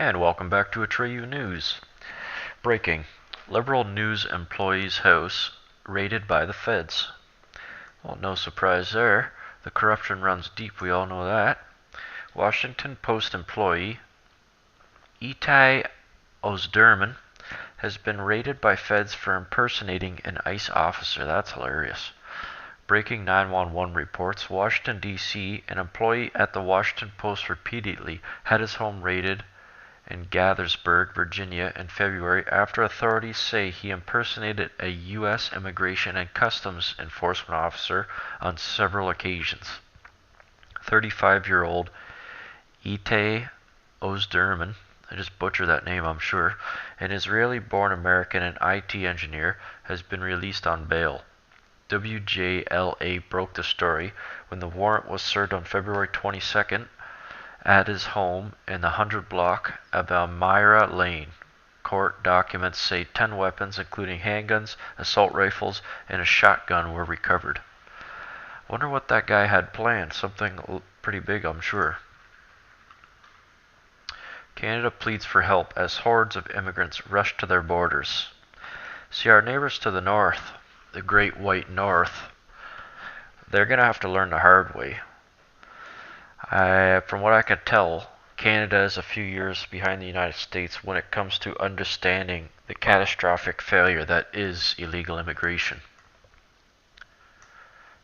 And welcome back to Atreyu News. Breaking. Liberal news employee's house raided by the feds. Well, no surprise there. The corruption runs deep, we all know that. Washington Post employee Itay Ozderman has been raided by feds for impersonating an ICE officer. That's hilarious. Breaking 911 reports, Washington, D.C., an employee at the Washington Post repeatedly had his home raided in Gaithersburg, Virginia in February after authorities say he impersonated a U.S. Immigration and Customs Enforcement officer on several occasions. 35-year-old Itay Ozderman, I just butchered that name I'm sure, an Israeli-born American and IT engineer, has been released on bail. WJLA broke the story when the warrant was served on February 22nd at his home in the 100 block of Elmira Lane. Court documents say 10 weapons, including handguns, assault rifles, and a shotgun were recovered. Wonder what that guy had planned. Something pretty big, I'm sure. Canada pleads for help as hordes of immigrants rush to their borders. See, our neighbors to the north, the Great White North, they're going to have to learn the hard way. From what I can tell, Canada is a few years behind the United States when it comes to understanding the catastrophic failure that is illegal immigration.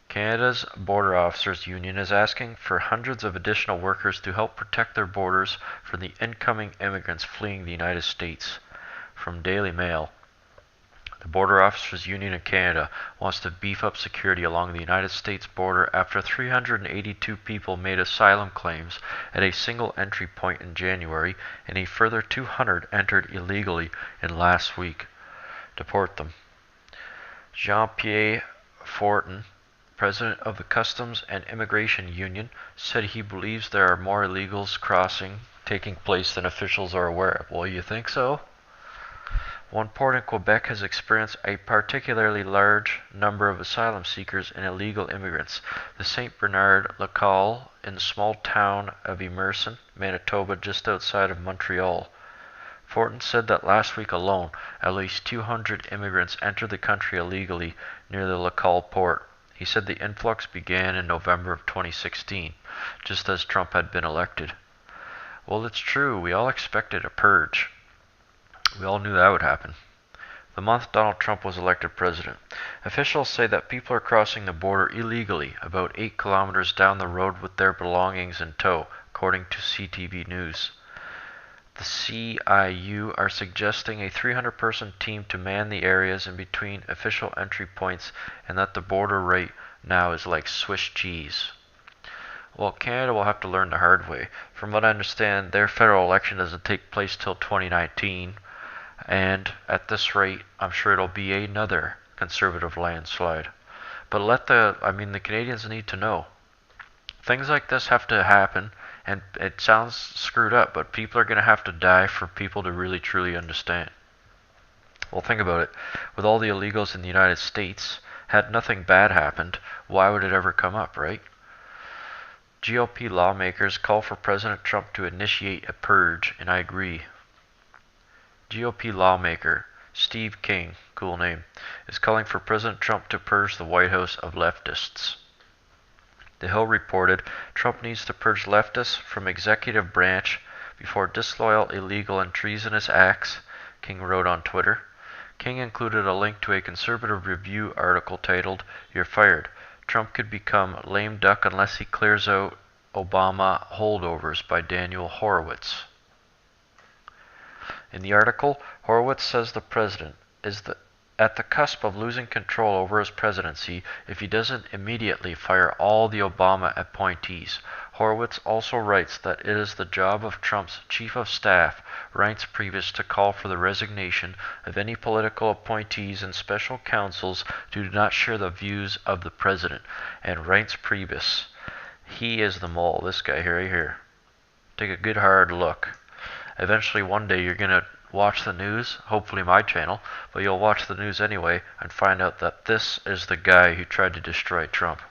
Canada's Border Officers Union is asking for hundreds of additional workers to help protect their borders from the incoming immigrants fleeing the United States. From Daily Mail, the Border Officers Union of Canada wants to beef up security along the United States border after 382 people made asylum claims at a single entry point in January, and a further 200 entered illegally in last week. Deport them. Jean-Pierre Fortin, president of the Customs and Immigration Union, said he believes there are more illegals crossing taking place than officials are aware of. Well, you think so? One port in Quebec has experienced a particularly large number of asylum seekers and illegal immigrants, the St. Bernard Lacal in the small town of Emerson, Manitoba, just outside of Montreal. Fortin said that last week alone, at least 200 immigrants entered the country illegally near the Lacal port. He said the influx began in November of 2016, just as Trump had been elected. Well, it's true, we all expected a purge. We all knew that would happen. The month Donald Trump was elected president, officials say that people are crossing the border illegally about 8 kilometers down the road with their belongings in tow, according to CTV News. The CIU are suggesting a 300-person team to man the areas in between official entry points, and that the border right now is like Swiss cheese. Well, Canada will have to learn the hard way. From what I understand, their federal election doesn't take place till 2019. And at this rate, I'm sure it'll be another conservative landslide. But the Canadians need to know. Things like this have to happen, and it sounds screwed up, but people are going to have to die for people to really truly understand. Well, think about it. With all the illegals in the United States, had nothing bad happened, why would it ever come up, right? GOP lawmakers call for President Trump to initiate a purge, and I agree. GOP lawmaker Steve King, cool name, is calling for President Trump to purge the White House of leftists. The Hill reported Trump needs to purge leftists from executive branch before disloyal, illegal, and treasonous acts, King wrote on Twitter. King included a link to a Conservative Review article titled, "You're Fired. Trump could become lame duck unless he clears out Obama holdovers," by Daniel Horowitz. In the article, Horowitz says the president is at the cusp of losing control over his presidency if he doesn't immediately fire all the Obama appointees. Horowitz also writes that it is the job of Trump's chief of staff, Reince Priebus, to call for the resignation of any political appointees and special counsels who do not share the views of the president. And Reince Priebus, he is the mole, this guy right here. Take a good hard look. Eventually one day you're going to watch the news, hopefully my channel, but you'll watch the news anyway and find out that this is the guy who tried to destroy Trump.